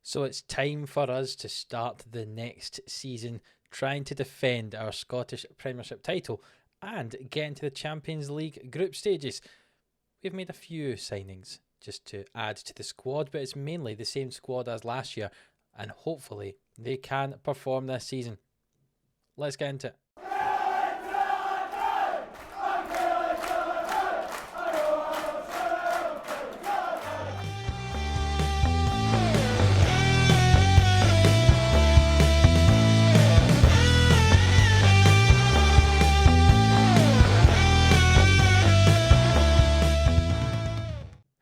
So it's time for us to start the next season trying to defend our Scottish Premiership title and get into the Champions League group stages. We've made a few signings just to add to the squad, but it's mainly the same squad as last year, and hopefully they can perform this season. Let's get into it.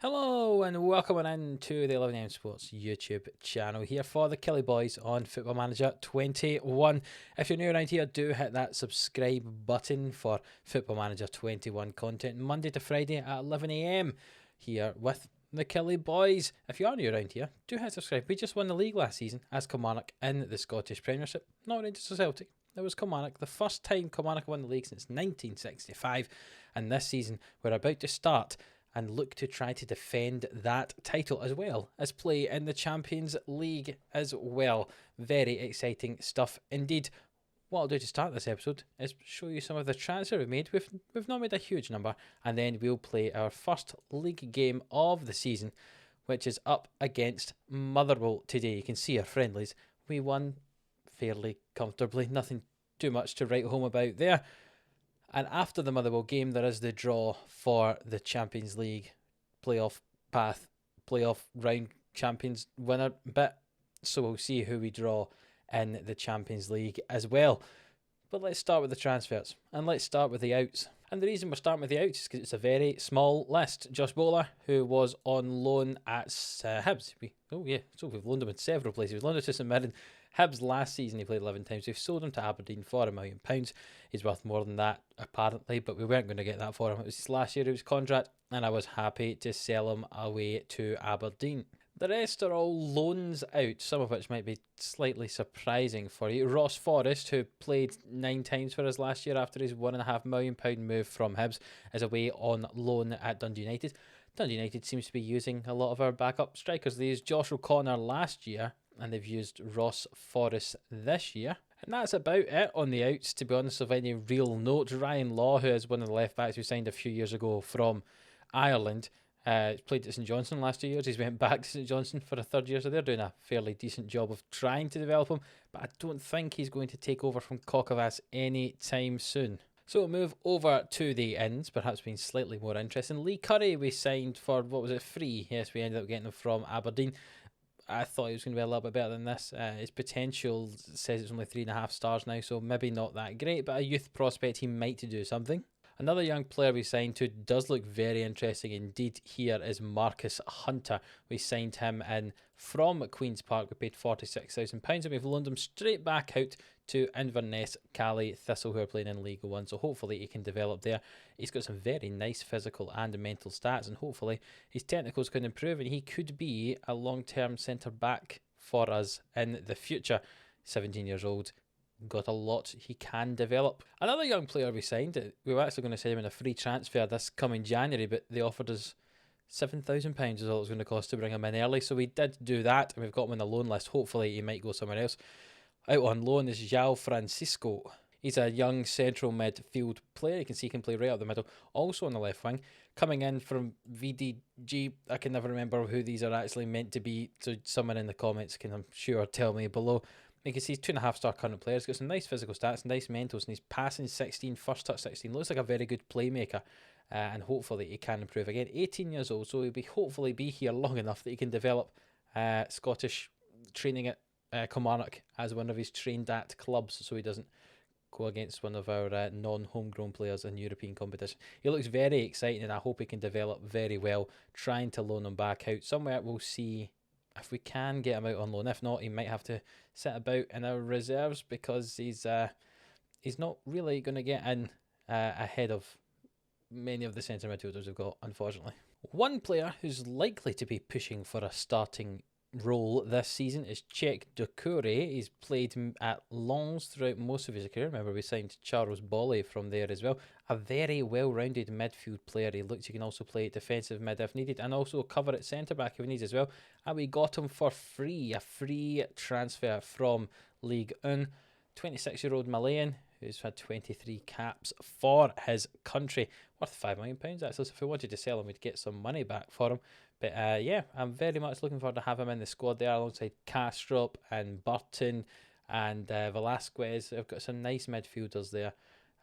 Hello and welcome in to the 11am Sports YouTube channel here for the Killie boys on Football Manager 21. If you're new around here, do hit that subscribe button for Football Manager 21 content Monday to Friday at 11am here with the Killie boys. If you are new around here, do hit subscribe. We just won the league last season as Kilmarnock in the Scottish Premiership, not Rangers or Celtic. It was Kilmarnock, the first time Kilmarnock won the league since 1965, and this season we're about to start and look to try to defend that title as well as play in the Champions League as well. Very exciting stuff indeed. What I'll do to start this episode is show you some of the transfers we've made. We've not made a huge number, and then we'll play our first league game of the season, which is up against Motherwell today. You can see our friendlies. We won fairly comfortably, nothing too much to write home about there. And after the Motherwell game, there is the draw for the Champions League playoff path, playoff round champions winner bit. So we'll see who we draw in the Champions League as well. But let's start with the transfers, and let's start with the outs. And the reason we're starting with the outs is because it's a very small list. Josh Bowler, who was on loan at Hibs. We've loaned him in several places. We've loaned him to St Mirren. Hibs last season he played 11 times. We've sold him to Aberdeen for £1 million. He's worth more than that apparently, but we weren't going to get that for him. It was his last year of his contract, and I was happy to sell him away to Aberdeen. The rest are all loans out, some of which might be slightly surprising for you. Ross Forrest, who played 9 times for us last year after his £1.5 million move from Hibs, is away on loan at Dundee United. Dundee United seems to be using a lot of our backup strikers. They used Josh O'Connor last year, and they've used Ross Forrest this year. And that's about it on the outs, to be honest, of any real note. Ryan Law, who is one of the left-backs we signed a few years ago from Ireland, played at St Johnstone last 2 years. He's went back to St Johnstone for a third year, so they're doing a fairly decent job of trying to develop him, but I don't think he's going to take over from Kokavas any time soon. So we'll move over to the ends, perhaps being slightly more interesting. Lee Curry we signed for, what was it, free? Yes, we ended up getting him from Aberdeen. I thought he was going to be a little bit better than this. His potential says it's only 3.5 stars now, so maybe not that great, but a youth prospect, he might do something. Another young player we signed who does look very interesting indeed here is Marcus Hunter. We signed him in from Queen's Park. We paid £46,000 and we've loaned him straight back out to Inverness, Calais, Thistle, who are playing in League One. So hopefully he can develop there. He's got some very nice physical and mental stats, and hopefully his technicals can improve and he could be a long-term centre-back for us in the future. 17 years old. Got a lot he can develop. Another young player we signed, we were actually going to send him in a free transfer this coming January, but they offered us £7,000 is all it was going to cost to bring him in early, so we did do that, and we've got him on the loan list. Hopefully he might go somewhere else. Out on loan is João Francisco. He's a young central midfield player. You can see he can play right up the middle, also on the left wing. Coming in from VDG, I can never remember who these are actually meant to be, so someone in the comments can, I'm sure, tell me below. You can see he's 2.5 star current player. He's got some nice physical stats, nice mentals, and he's passing 16, first touch 16. Looks like a very good playmaker, and hopefully he can improve. Again, 18 years old, so he'll hopefully be here long enough that he can develop Scottish training at Kilmarnock as one of his trained at clubs, so he doesn't go against one of our non-homegrown players in European competition. He looks very exciting, and I hope he can develop very well. Trying to loan him back out somewhere. We'll see if we can get him out on loan. If not, he might have to sit about in our reserves because he's not really going to get in ahead of many of the centre midfielders we've got, unfortunately. One player who's likely to be pushing for a starting role this season is Czech Doucouré. He's played at Lens throughout most of his career. Remember, we signed Charles Bolly from there as well. A very well-rounded midfield player. He looks he can also play defensive mid if needed, and also cover at centre-back if he needs as well. And we got him for free, a free transfer from Ligue 1. 26-year-old Malayan who's had 23 caps for his country, worth £5 million actually. So if we wanted to sell him, we'd get some money back for him. But yeah, I'm very much looking forward to have him in the squad there alongside Kastrup and Burton and Velasquez. I've got some nice midfielders there.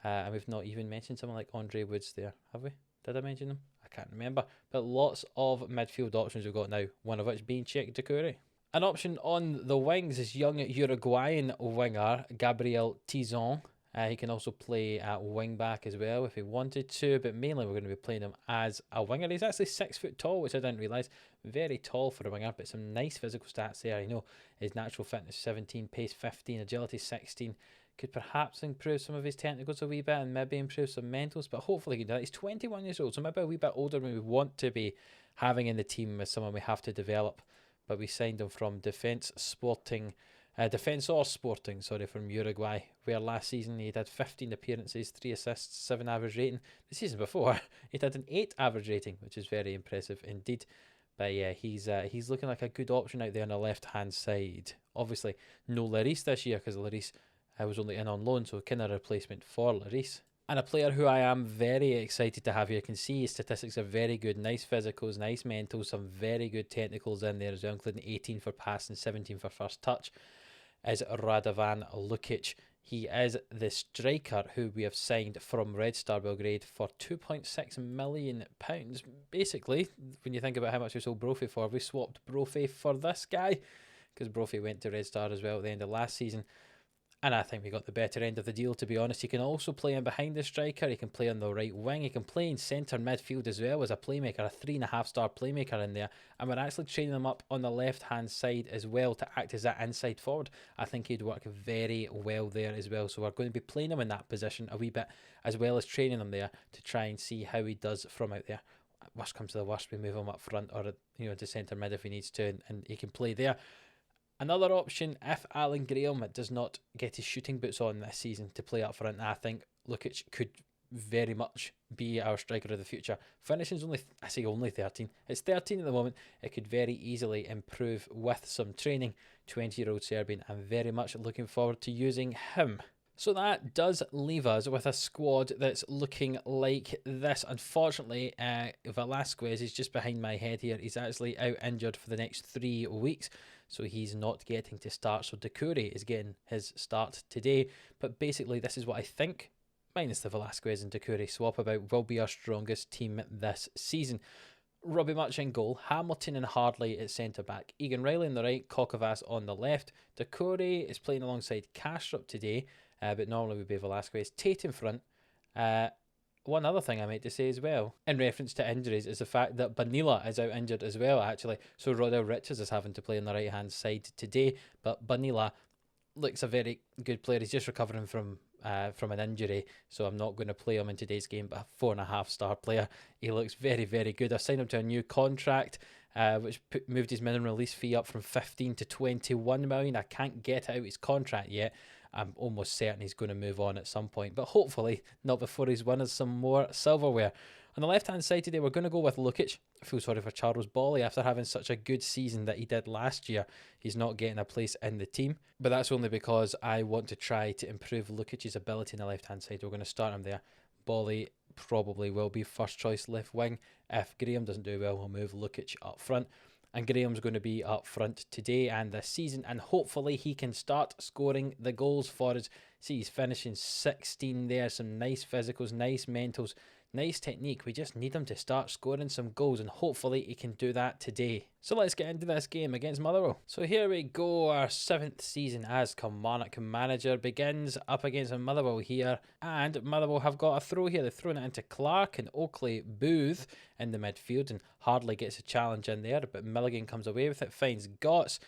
And we've not even mentioned someone like Andre Woods there, have we? Did I mention him? I can't remember. But lots of midfield options we've got now, one of which being Czech Doucouré. An option on the wings is young Uruguayan winger Gabriel Tizon. He can also play at wing back as well if he wanted to, but mainly we're going to be playing him as a winger. He's actually 6 foot tall, which I didn't realise. Very tall for a winger, but some nice physical stats there. You know, his natural fitness 17, pace 15, agility 16. Could perhaps improve some of his technicals a wee bit and maybe improve some mentals, but hopefully he can do that. He's 21 years old, so maybe a wee bit older than we want to be having in the team as someone we have to develop. But we signed him from Defensor Sporting, from Uruguay, where last season he had 15 appearances, 3 assists, 7 average rating. The season before, he had an 8 average rating, which is very impressive indeed. But yeah, he's looking like a good option out there on the left-hand side. Obviously, no Lloris this year because Lloris was only in on loan, so kind of replacement for Lloris. And a player who I am very excited to have here. You can see his statistics are very good. Nice physicals, nice mentals, some very good technicals in there as well, including 18 for passing, 17 for first touch, is Radovan Lukic. He is the striker who we have signed from Red Star Belgrade for £2.6 million. Basically, when you think about how much we sold Brophy for, we swapped Brophy for this guy because Brophy went to Red Star as well at the end of last season. And I think we got the better end of the deal, to be honest. He can also play in behind the striker. He can play on the right wing. He can play in centre midfield as well as a playmaker, a 3.5-star playmaker in there. And we're actually training him up on the left-hand side as well to act as that inside forward. I think he'd work very well there as well. So we're going to be playing him in that position a wee bit, as well as training him there to try and see how he does from out there. Worst comes to the worst, we move him up front or to centre mid if he needs to, and he can play there. Another option, if Alan Graham does not get his shooting boots on this season to play up front, I think Lukic could very much be our striker of the future. Finishing's only 13. It's 13 at the moment. It could very easily improve with some training. 20-year-old Serbian. I'm very much looking forward to using him. So that does leave us with a squad that's looking like this. Unfortunately, Velasquez is just behind my head here. He's actually out injured for the next 3 weeks, so he's not getting to start. So Doucouré is getting his start today. But basically, this is what I think, minus the Velasquez and Doucouré swap about, will be our strongest team this season. Robbie Much in goal, Hamilton and Hardley at centre-back, Egan Riley on the right, Kokavas on the left. Doucouré is playing alongside Kastrup today, but normally would be Velasquez. Tate in front. One other thing I meant to say as well, in reference to injuries, is the fact that Banila is out injured as well, actually. So Rodell Richards is having to play on the right-hand side today, but Banila looks a very good player. He's just recovering from an injury, so I'm not going to play him in today's game, but a 4.5-star player. He looks very, very good. I've signed him to a new contract, which moved his minimum release fee up from 15 to 21 million. I can't get out his contract yet. I'm almost certain he's going to move on at some point, but hopefully not before he's won us some more silverware. On the left-hand side today, we're going to go with Lukic. I feel sorry for Charles Bolly after having such a good season that he did last year. He's not getting a place in the team, but that's only because I want to try to improve Lukic's ability on the left-hand side. We're going to start him there. Bolly probably will be first choice left wing. If Graham doesn't do well, we'll move Lukic up front. And Graham's going to be up front today and this season, and hopefully he can start scoring the goals for us. See, he's finishing 16 there. Some nice physicals, nice mentals, nice technique. We just need him to start scoring some goals, and hopefully he can do that today. So let's get into this game against Motherwell. So here we go. Our 7th season as Kilmarnock manager begins up against Motherwell here, and Motherwell have got a throw here. They've thrown it into Clark and Oakley Booth in the midfield, and Hardley gets a challenge in there, but Milligan comes away with it, finds Gotts,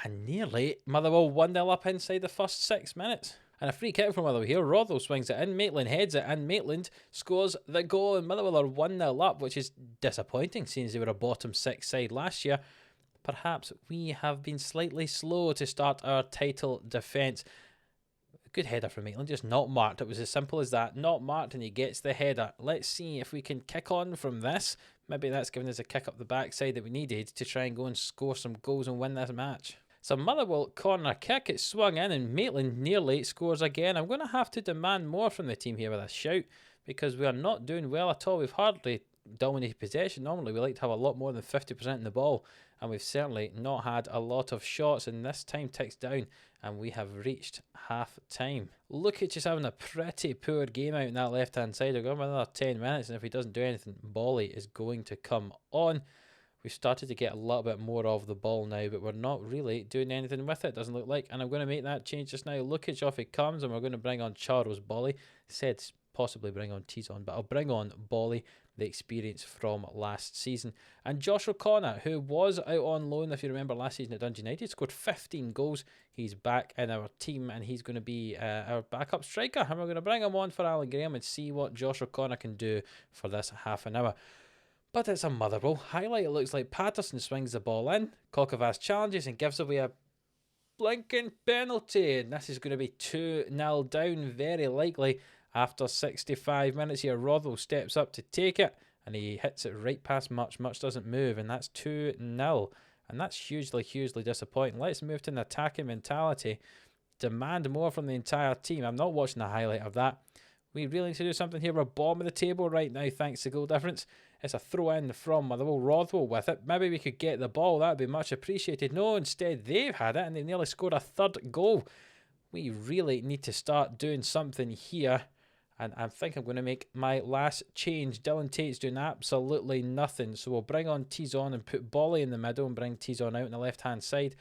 and nearly Motherwell 1-0 up inside the first 6 minutes. And a free kick from Motherwell here. Rothwell swings it in. Maitland heads it, and Maitland scores the goal. And Motherwell are 1-0 up, which is disappointing, seeing as they were a bottom 6 side last year. Perhaps we have been slightly slow to start our title defence. Good header from Maitland, just not marked. It was as simple as that. Not marked and he gets the header. Let's see if we can kick on from this. Maybe that's given us a kick up the backside that we needed to try and go and score some goals and win this match. So Motherwell corner kick, it swung in and Maitland nearly scores again. I'm going to have to demand more from the team here with a shout because we are not doing well at all. We've hardly dominated possession. Normally we like to have a lot more than 50% in the ball, and we've certainly not had a lot of shots, and this time ticks down and we have reached half time. Lukic is having a pretty poor game out in that left hand side. We've got another 10 minutes and if he doesn't do anything, Bolly is going to come on. We've started to get a little bit more of the ball now, but we're not really doing anything with it, doesn't look like. And I'm going to make that change just now. Lukic off he comes, and we're going to bring on Charles Bolly. Said possibly bring on Tizon, but I'll bring on Bolly, the experience from last season. And Josh O'Connor, who was out on loan, if you remember, last season at Dundee United, scored 15 goals. He's back in our team, and he's going to be our backup striker. And we're going to bring him on for Alan Graham and see what Josh O'Connor can do for this half an hour. But it's a Motherwell highlight. It looks like Patterson swings the ball in. Kokavas challenges and gives away a blinking penalty. And this is going to be 2-0 down, very likely. After 65 minutes here, Rothwell steps up to take it. And he hits it right past Much. Much doesn't move. And that's 2-0. And that's hugely, hugely disappointing. Let's move to an attacking mentality. Demand more from the entire team. I'm not watching the highlight of that. We really need to do something here. We're bottom of the table right now thanks to goal difference. It's a throw in from Motherwell. Rothwell with it. Maybe we could get the ball. That would be much appreciated. No, instead they've had it and they nearly scored a third goal. We really need to start doing something here. And I think I'm going to make my last change. Dylan Tate's doing absolutely nothing. So we'll bring on Tizon and put Bolly in the middle and bring Tizon out on the left-hand side.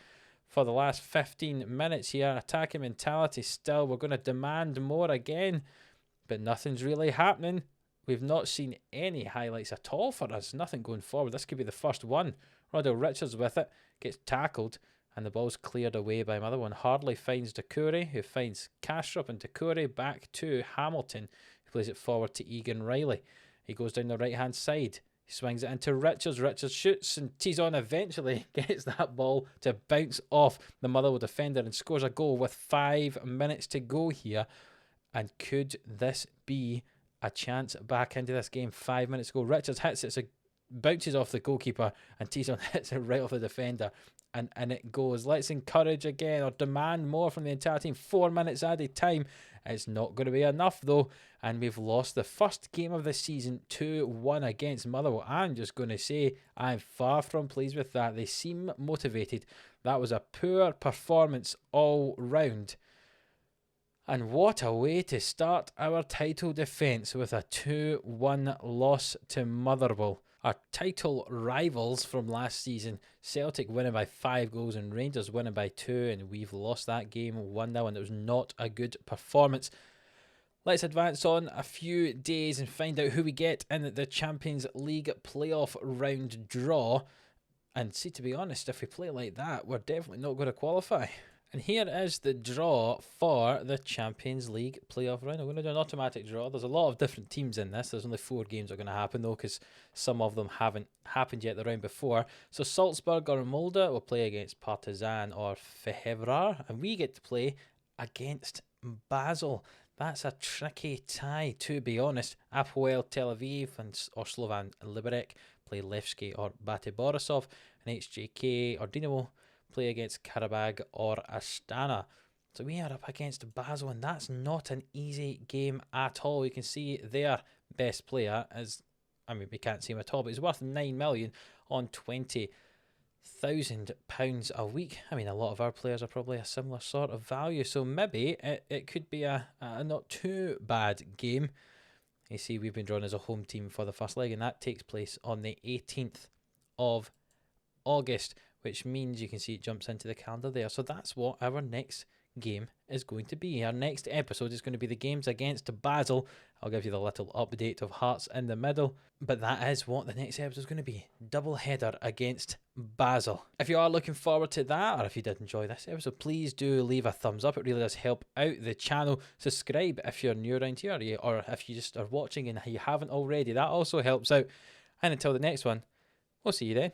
For the last 15 minutes here, attacking mentality still. We're going to demand more again. But nothing's really happening. We've not seen any highlights at all for us. Nothing going forward. This could be the first one. Roddell Richards with it. Gets tackled. And the ball's cleared away by another one. Hardley finds Doucouré, who finds Kastrup, and Doucouré back to Hamilton, who plays it forward to Egan Riley. He goes down the right-hand side. He swings it into Richards. Richards shoots, and Tizon eventually gets that ball to bounce off the Motherwell defender and scores a goal with 5 minutes to go here. And could this be a chance back into this game? 5 minutes ago, Richards hits it, so it bounces off the goalkeeper, and Tizon hits it right off the defender, and it goes. Let's encourage again or demand more from the entire team. 4 minutes added time. It's not going to be enough though, and we've lost the first game of the season 2-1 against Motherwell. I'm just going to say I'm far from pleased with that. They seem motivated. That was a poor performance all round. And what a way to start our title defence with a 2-1 loss to Motherwell. Our title rivals from last season, Celtic winning by 5 goals and Rangers winning by 2, and we've lost that game 1-0, and it was not a good performance. Let's advance on a few days and find out who we get in the Champions League playoff round draw. And see, to be honest, if we play like that, we're definitely not going to qualify. And here is the draw for the Champions League playoff round. I'm going to do an automatic draw. There's a lot of different teams in this. There's only 4 games that are going to happen though, because some of them haven't happened yet the round before. So Salzburg or Molde will play against Partizan or Fehervar, and we get to play against Basel. That's a tricky tie, to be honest. Apoel Tel Aviv or Slovan Liberec play Levski or Bate Borisov, and HJK or Dinamo play against Karabag or Astana. So we are up against Basel, and that's not an easy game at all. You can see their best player is, I mean, we can't see him at all, but he's worth 9 million on £20,000 a week. I mean, a lot of our players are probably a similar sort of value, so maybe it could be a not too bad game. You see, we've been drawn as a home team for the first leg, and that takes place on the 18th of August, which means you can see it jumps into the calendar there. So that's what our next game is going to be. Our next episode is going to be the games against Basel. I'll give you the little update of Hearts in the middle, but that is what the next episode is going to be. Double header against Basel. If you are looking forward to that, or if you did enjoy this episode, please do leave a thumbs up. It really does help out the channel. Subscribe if you're new around here, or if you just are watching and you haven't already. That also helps out. And until the next one, we'll see you then.